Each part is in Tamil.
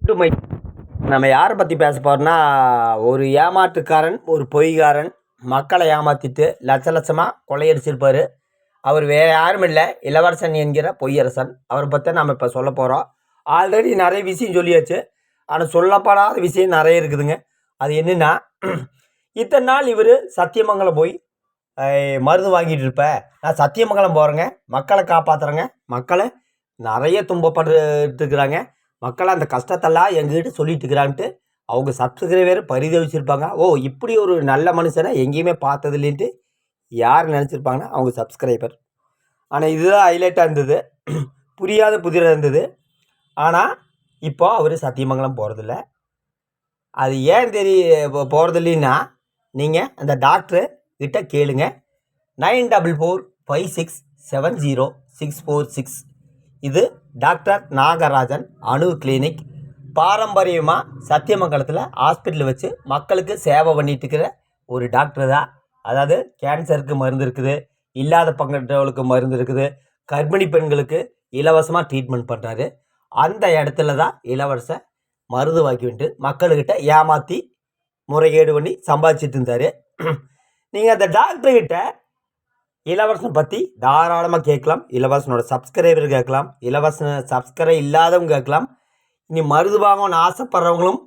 டு மை நம்ம யாரை பற்றி பேச போகிறோம்னா, ஒரு ஏமாற்றுக்காரன், ஒரு பொய்காரன், மக்களை ஏமாற்றிட்டு லட்ச லட்சமாக கொள்ளையடிச்சிருப்பார். அவர் வேறு யாரும் இல்லை, இளவரசன் என்கிற பொய்யரசன். அவரை பற்றி நம்ம இப்போ சொல்ல போகிறோம். ஆல்ரெடி நிறைய விஷயம் சொல்லியாச்சு, ஆனால் சொல்லப்படாத விஷயம் நிறைய இருக்குதுங்க. அது என்னென்னா, இத்தனை நாள் இவர் சத்தியமங்கலம் போய் மருந்து வாங்கிட்டு இருப்பேன், நான் சத்தியமங்கலம் போகிறேங்க, மக்களை காப்பாற்றுறேங்க, மக்களை நிறைய துன்பப்பட்டுருக்குறாங்க, மக்களை அந்த கஷ்டத்தெல்லாம் எங்ககிட்ட சொல்லிட்டு இருக்கிறான்ட்டு அவங்க சப்ஸ்கிரைபர் பரிதவிச்சிருப்பாங்க. ஓ, இப்படி ஒரு நல்ல மனுஷனை எங்கேயுமே பார்த்தது இல்லைன்ட்டு யார் நினச்சிருப்பாங்கன்னா அவங்க சப்ஸ்கிரைபர். ஆனால் இதுதான் ஹைலைட்டாக இருந்தது, புரியாத புதிராக இருந்தது. ஆனால் இப்போ அவர் சத்தியமங்கலம் போகிறதில்ல. அது ஏன் போகிறதில்லைன்னா, நீங்கள் அந்த டாக்டர் கிட்ட கேளுங்க. 9445670646. இது டாக்டர் நாகராஜன் அணு கிளினிக். பாரம்பரியமாக சத்தியமங்கலத்தில் ஹாஸ்பிட்டல் வச்சு மக்களுக்கு சேவை பண்ணிட்டு இருக்கிற ஒரு டாக்டர் தான். அதாவது கேன்சருக்கு மருந்து இருக்குது, இல்லாத பங்கற்றவளுக்கு மருந்து இருக்குது, கர்ப்பிணி பெண்களுக்கு இலவசமாக ட்ரீட்மெண்ட் பண்ணுறாரு. அந்த இடத்துல தான் இலவச மருந்து வாங்கிட்டு மக்கள்கிட்ட ஏமாற்றி முறைகேடு பண்ணி சம்பாதிச்சிட்டு இருந்தார். நீங்கள் அந்த டாக்டர்கிட்ட இலவசம் பற்றி தாராளமாக கேட்கலாம். இலவசனோட சப்ஸ்கிரைபர் கேட்கலாம், இலவச சப்ஸ்கிரைப் இல்லாதவங்க கேட்கலாம், இனி மருந்து வாங்கணும்னு ஆசைப்படுறவங்களும்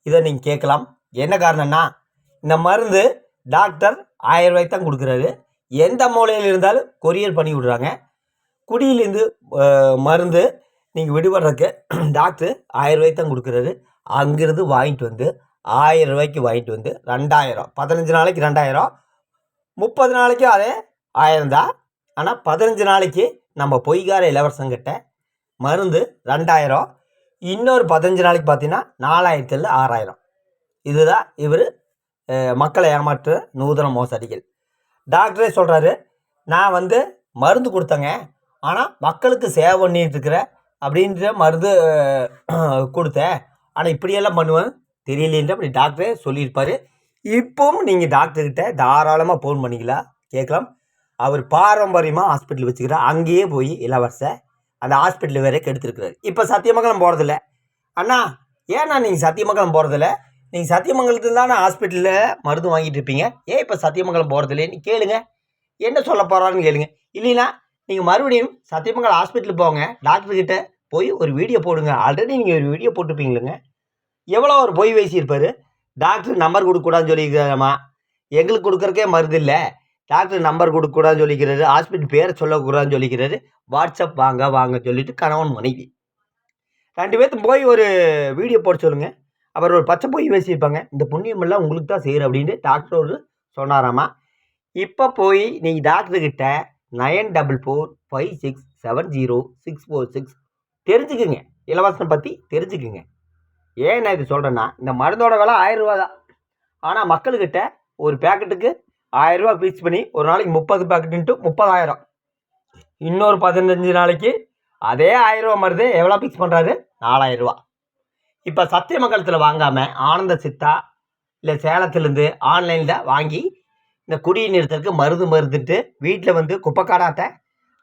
இதை நீங்கள் கேட்கலாம். என்ன காரணம்னா, இந்த மருந்து டாக்டர் 1000 ரூபாய்க்கு தான் கொடுக்குறாரு. எந்த மூலையில் இருந்தாலும் கொரியர் பண்ணி விடுறாங்க. குடியிலேருந்து மருந்து நீங்கள் விடுபடுறதுக்கு டாக்டர் 1000 ரூபாய்க்கு தான் கொடுக்குறாரு. அங்கேருந்து வாங்கிட்டு வந்து 1000 ரூபாய்க்கு வாங்கிட்டு வந்து 2000, 15 நாளைக்கு 2000, 30 நாளைக்கு அதே 1000 தான். ஆனால் 15 நாளைக்கு நம்ம பொய்கார இலவசங்கிட்ட மருந்து 2000, இன்னொரு 15 நாளைக்கு பார்த்தீங்கன்னா 4000 6000. இதுதான் இவர் மக்களை ஏமாற்ற நூதன மோசடிகள். டாக்டரே சொல்கிறாரு, நான் மருந்து கொடுத்தேங்க, ஆனால் மக்களுக்கு சேவை பண்ணிட்டு இருக்கிறேன் அப்படின்ற மருந்து கொடுத்தேன், ஆனால் இப்படியெல்லாம் பண்ணுவேன் தெரியலேன்ற அப்படி டாக்டரே சொல்லியிருப்பார். இப்போவும் நீங்கள் டாக்டர்கிட்ட தாராளமாக ஃபோன் பண்ணிக்கலாம், கேட்கலாம். அவர் பாரம்பரியமாக ஹாஸ்பிட்டல் வச்சுக்கிறார், அங்கேயே போய் இலவச அந்த ஹாஸ்பிட்டல் வேற கெடுத்துருக்கிறார். இப்போ சத்தியமங்கலம் போகிறதில்ல. அண்ணா, ஏன்னா நீங்கள் சத்தியமங்கலம் போகிறதில்ல? நீங்கள் சத்தியமங்கலத்தில் தானே ஹாஸ்பிட்டலில் மருந்து வாங்கிட்டு இருப்பீங்க, ஏன் இப்போ சத்தியமங்கலம் போகிறதில்லைன்னு கேளுங்க. என்ன சொல்ல போகிறான்னு கேளுங்க. இல்லைன்னா நீங்கள் மறுபடியும் சத்தியமங்கலம் ஹாஸ்பிட்டலுக்கு போங்க, டாக்டர்கிட்ட போய் ஒரு வீடியோ போடுங்க. ஆல்ரெடி நீங்கள் ஒரு வீடியோ போட்டுருப்பீங்களேங்க. எவ்வளோ ஒரு பொய் பேசியிருப்பார். டாக்டர் நம்பர் கொடுக்கக்கூடாதுன்னு சொல்லியிருக்காராம்மா, எங்களுக்கு கொடுக்குறக்கே மருந்து இல்லை, டாக்டர் நம்பர் கொடுக்கக்கூடாதுன்னு சொல்லிக்கிறாரு, ஹாஸ்பிட்டல் பேரை சொல்லக்கூடாதுன்னு சொல்லிக்கிறாரு. வாட்ஸ்அப் வாங்க வாங்க சொல்லிவிட்டு கணவன் மனைவி 2 பேர்த்து போய் ஒரு வீடியோ போட சொல்லுங்கள். அப்புறம் ஒரு பச்சை பொய் பேசியிருப்பாங்க, இந்த புண்ணியமெல்லாம் உங்களுக்கு தான் செய்கிற அப்படின்ட்டு டாக்டர் சொன்னாராம்மா. இப்போ போய் நீங்கள் டாக்டர்கிட்ட 9445670646 தெரிஞ்சுக்குங்க, இலவசம் பற்றி தெரிஞ்சுக்குங்க. ஏன் நான் இது சொல்கிறேன்னா, இந்த மருந்தோட விலை 1000 ரூபா தான். ஆனால் மக்கள்கிட்ட ஒரு பேக்கெட்டுக்கு 1000 ரூபா ஃபிக்ஸ் பண்ணி ஒரு நாளைக்கு 30 பேக்கெட்டுன்ட்டு 30,000. இன்னொரு 15 நாளைக்கு அதே 1000 ரூபா மருந்து எவ்வளோ ஃபிக்ஸ் பண்ணுறாரு? 4000 ரூபா. இப்போ சத்தியமங்கலத்தில் வாங்காமல் ஆனந்த சித்தா இல்லை சேலத்துலேருந்து ஆன்லைனில் வாங்கி இந்த குடியை நிறுத்தத்துக்கு மருந்துட்டு வீட்டில் குப்பைக்காடாட்ட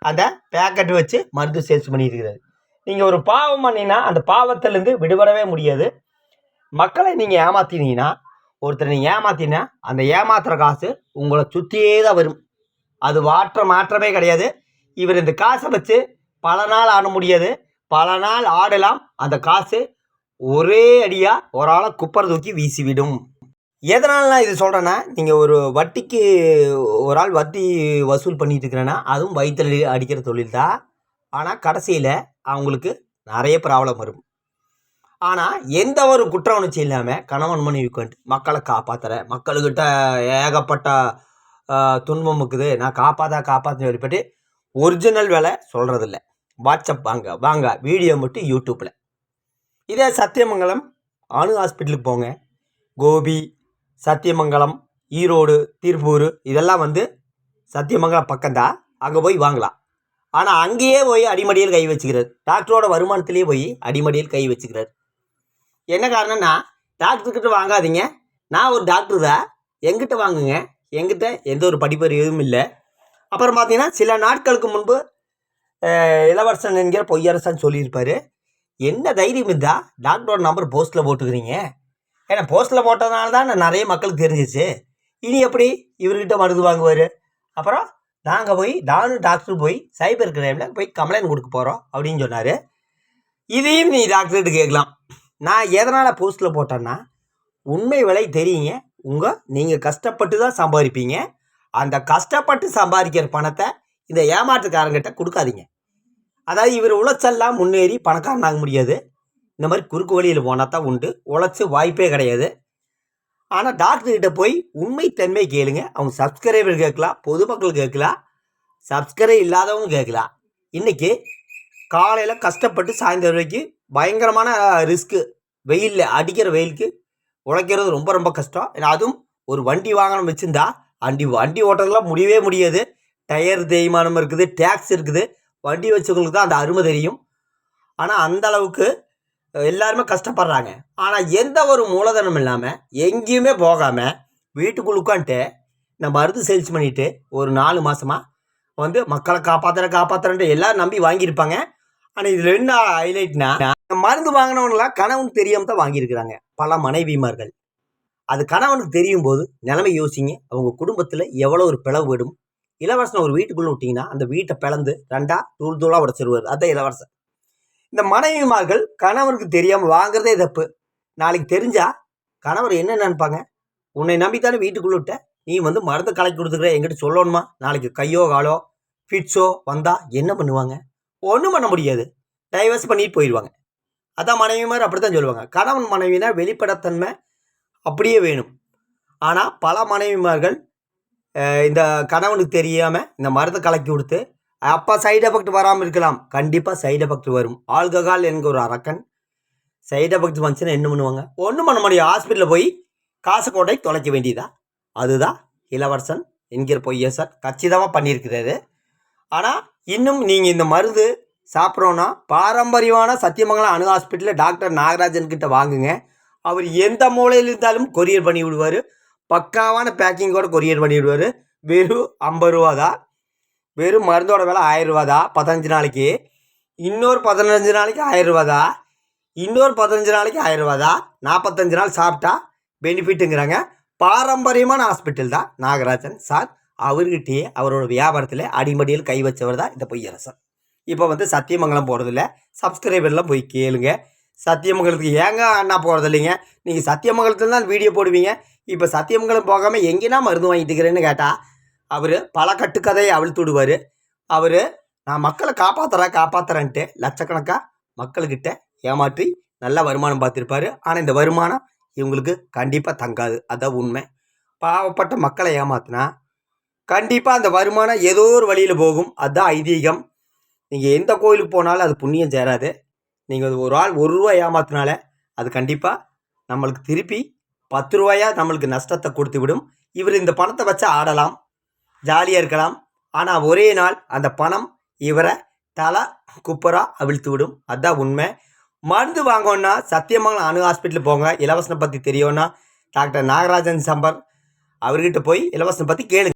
அந்த பேக்கெட்டு வச்சு மருந்து சேல்ஸ் பண்ணியிருக்கிறாரு. நீங்கள் ஒரு பாவம் பண்ணினா அந்த பாவத்திலேருந்து விடுபடவே முடியாது. மக்களை நீங்கள் ஏமாற்றினீங்கன்னா, ஒருத்தர் நீங்கள் ஏமாற்றினா அந்த ஏமாத்துகிற காசு உங்களை சுற்றியே தான் வரும். அது மாற்றமே கிடையாது. இவர் இந்த காசை வச்சு பல நாள் ஆட முடியாது, பல நாள் ஆடலாம். அந்த காசு ஒரே அடியாக ஒரு ஆளை குப்பரை தூக்கி வீசிவிடும். எதனால் நான் இது சொல்கிறேன்னா, நீங்கள் ஒரு வட்டிக்கு ஒரு ஆள் வட்டி வசூல் பண்ணிட்டு இருக்கிறேன்னா அதுவும் வயிற்றில் அடிக்கிற தொழில் தான். ஆனால் கடைசியில் அவங்களுக்கு நிறைய ப்ராப்ளம் வரும். ஆனால் எந்த ஒரு குற்ற உணர்ச்சி இல்லாமல் கணவன் மனைவி கொண்டு மக்களை காப்பாற்றுற, மக்கள்கிட்ட ஏகப்பட்ட துன்பம் இருக்குது, நான் காப்பாற்ற வெளிப்பட்டு ஒரிஜினல் வேலை சொல்கிறதில்ல. வாட்ஸ்அப் வாங்க வாங்க வீடியோ மட்டும் யூடியூப்பில். இதே சத்தியமங்கலம் அணு ஹாஸ்பிட்டலுக்கு போங்க. கோபி, சத்தியமங்கலம், ஈரோடு, திருப்பூர் இதெல்லாம் சத்தியமங்கலம் பக்கம்தான், அங்கே போய் வாங்கலாம். ஆனால் அங்கேயே போய் அடிமடியில் கை வச்சுக்கிறார். டாக்டரோட வருமானத்திலேயே போய் அடிமடியில் கை வச்சுக்கிறார். என்ன காரணம்னா, டாக்டர்கிட்ட வாங்காதீங்க, நான் ஒரு டாக்டர் தான், எங்கிட்ட வாங்குங்க, எங்கிட்ட எந்த ஒரு படிப்பறிவும் இல்லை. அப்புறம் பார்த்தீங்கன்னா சில நாட்களுக்கு முன்பு இளவரசன் என்கிற பொய்யரசன் சொல்லியிருப்பார், என்ன தைரியம் இருந்தால் டாக்டரோட நம்பர் போஸ்ட்டில் போட்டுக்கிறீங்க? ஏன்னா போஸ்ட்டில் போட்டதுனால தான் நிறைய மக்களுக்கு தெரிஞ்சிச்சு. இனி எப்படி இவர்கிட்ட மருந்து வாங்குவார்? அப்புறம் நானும் டாக்டர் போய் சைபர் கிரைமில் போய் கம்ப்ளைண்ட் கொடுக்க போகிறோம் அப்படின்னு சொன்னார். இதையும் நீ டாக்டர்கிட்ட கேட்கலாம். நான் எதனால் போஸ்ட்டில் போட்டேன்னா, உண்மை விலை தெரியுங்க. நீங்கள் கஷ்டப்பட்டு தான் சம்பாதிப்பீங்க. அந்த கஷ்டப்பட்டு சம்பாதிக்கிற பணத்தை இந்த ஏமாற்றுக்காரங்கிட்ட கொடுக்காதீங்க. அதாவது இவர் உழைச்செல்லாம் முன்னேறி பணக்காரனாக முடியாது. இந்த மாதிரி குறுக்கு வழியில் போனால் தான் உண்டு. உழைச்சி வாய்ப்பே கிடையாது. ஆனால் டாக்டர்கிட்ட போய் உண்மைத்தன்மை கேளுங்க. அவங்க சப்ஸ்கிரைபர் கேட்கலாம், பொதுமக்கள் கேட்கலாம், சப்ஸ்கிரைப் இல்லாதவங்க கேட்கலாம். இன்றைக்கி காலையில் கஷ்டப்பட்டு சாயந்தரம் வரைக்கும் பயங்கரமான ரிஸ்க்கு, வெயிலில் அடிக்கிற வெயிலுக்கு உழைக்கிறது ரொம்ப ரொம்ப கஷ்டம். ஏன்னா அதுவும் ஒரு வண்டி வாகனம் வச்சுருந்தா வண்டி ஓட்டுறதுலாம் முடியவே முடியாது. டயர் தேய்மானம் இருக்குது, டேக்ஸ் இருக்குது. வண்டி வச்சவங்களுக்கு தான் அந்த அருமை தெரியும். ஆனால் அந்த அளவுக்கு எல்லாருமே கஷ்டப்படுறாங்க. ஆனால் எந்த ஒரு மூலதனம் இல்லாமல் எங்கேயுமே போகாமல் வீட்டுக்குள்ள உட்காந்துட்டு இந்த மருந்து சேல்ஸ் பண்ணிவிட்டு ஒரு 4 மாதமாக மக்களை காப்பாற்றுறேன்ட்டு எல்லோரும் நம்பி வாங்கியிருப்பாங்க. ஆனால் இதில் என்ன ஹைலைட்னா, மருந்து வாங்கினவங்களாம் கணவனுக்கு தெரியாமல் தான் வாங்கியிருக்கிறாங்க பல மனைவிமார்கள். அது கணவனுக்கு தெரியும் போது நிலைமை யோசிங்க. அவங்க குடும்பத்தில் எவ்வளோ ஒரு பிளவு விடும். இளவரசன் ஒரு வீட்டுக்குள்ளே விட்டிங்கன்னா அந்த வீட்டை பிளந்து 2 தூளாக உடைச்சிருவார். அதுதான் இளவரசன். இந்த மனைவிமார்கள் கணவனுக்கு தெரியாமல் வாங்குறதே தப்பு. நாளைக்கு தெரிஞ்சா கணவர் என்ன நினைப்பாங்க? உன்னை நம்பித்தானே வீட்டுக்குள்ளே விட்ட, நீ மருந்து கலக்கி கொடுத்துக்கிற, என்கிட்ட சொல்லணுமா? நாளைக்கு கையோ காலோ ஃபிட்ஸோ வந்தால் என்ன பண்ணுவாங்க? ஒன்றும் பண்ண முடியாது. டைவர்ஸ் பண்ணிட்டு போயிடுவாங்க. அதான் மனைவிமார் அப்படி தான் சொல்லுவாங்க. கணவன் மனைவினா வெளிப்படத்தன்மை அப்படியே வேணும். ஆனால் பல மனைவிமார்கள் இந்த கணவனுக்கு தெரியாமல் இந்த மருந்து கலக்கி கொடுத்து, அப்போ சைடு எஃபெக்ட் வராமல் இருக்கலாம். கண்டிப்பாக சைடு எஃபெக்ட் வரும். ஆல்கஹால் என்கிற ஒரு அரக்கன். சைடு எஃபெக்ட் வந்துச்சுன்னா என்ன பண்ணுவாங்க? ஒன்றும் பண்ண முடியும். ஹாஸ்பிட்டலில் போய் காசு கொண்டை தொலைக்க வேண்டியதா. அதுதான் இளவரசன் என்கிற பொய்யசர் கச்சிதமாக பண்ணியிருக்கிறாரு. ஆனால் இன்னும் நீங்கள் இந்த மருந்து சாப்பிட்றோன்னா பாரம்பரியமான சத்தியமங்கலம் அணு ஹாஸ்பிட்டலில் டாக்டர் நாகராஜன் கிட்ட வாங்குங்க. அவர் எந்த மூலையில் இருந்தாலும் கொரியர் பண்ணி விடுவார். பக்காவான பேக்கிங்கோட கொரியர் பண்ணி விடுவார். வெறும் 50 ரூபா தான். வெறும் மருந்தோட விலை 1000 ரூபா தான் 15 நாளைக்கு. இன்னொரு 15 நாளைக்கு 1000 ரூபா தான். இன்னொரு 15 நாளைக்கு 1000 ரூபா தான். 45 நாள் சாப்பிட்டா பெனிஃபிட்டுங்கிறாங்க. பாரம்பரியமான ஹாஸ்பிட்டல் தான் நாகராஜன் சார். அவர்கிட்டயே அவரோட வியாபாரத்தில் அடிமடியில் கை வச்சவர் தான் இந்த பொய்யரசன். இப்போ சத்தியமங்கலம் போகிறதில்ல. சப்ஸ்கிரைபர்லாம் போய் கேளுங்க. சத்தியமங்கலத்துக்கு ஏங்க அண்ணா போகிறது இல்லைங்க? நீங்கள் சத்தியமங்கலத்தில் தான் வீடியோ போடுவீங்க. இப்போ சத்தியமங்கலம் போகாமல் எங்கேனா மருந்து வாங்கிட்டு இருக்கிறேன்னு கேட்டால் அவர் பல கட்டுக்கதையை அவிழ்த்து விடுவார். அவர் நான் மக்களை காப்பாற்றுறேன்ட்டு லட்சக்கணக்காக மக்கள்கிட்ட ஏமாற்றி நல்ல வருமானம் பார்த்துருப்பார். ஆனால் இந்த வருமானம் இவங்களுக்கு கண்டிப்பாக தங்காது. அதான் உண்மை. பாவப்பட்ட மக்களை ஏமாற்றினா கண்டிப்பாக அந்த வருமானம் ஏதோ ஒரு வழியில் போகும். அதுதான் ஐதீகம். நீங்கள் எந்த கோயிலுக்கு போனாலும் அது புண்ணியம் சேராது. நீங்கள் ஒரு ஆள் 1 ரூபா ஏமாத்தினால அது கண்டிப்பாக நம்மளுக்கு திருப்பி 10 ரூபாயா நம்மளுக்கு நஷ்டத்தை கொடுத்து விடும். இவர் இந்த பணத்தை வச்சு ஆடலாம், ஜாலியாக இருக்கலாம். ஆனால் ஒரே நாள் அந்த பணம் இவரை தலை குப்பராக அவிழ்த்து விடும். அதுதான் உண்மை. மருந்து வாங்கணுன்னா சத்தியமங்கலம் அணு ஹாஸ்பிட்டல் போங்க. இலவசனை பற்றி தெரியும்னா டாக்டர் நாகராஜன் சம்பர் அவர்கிட்ட போய் இலவசனை பற்றி கேளுங்க.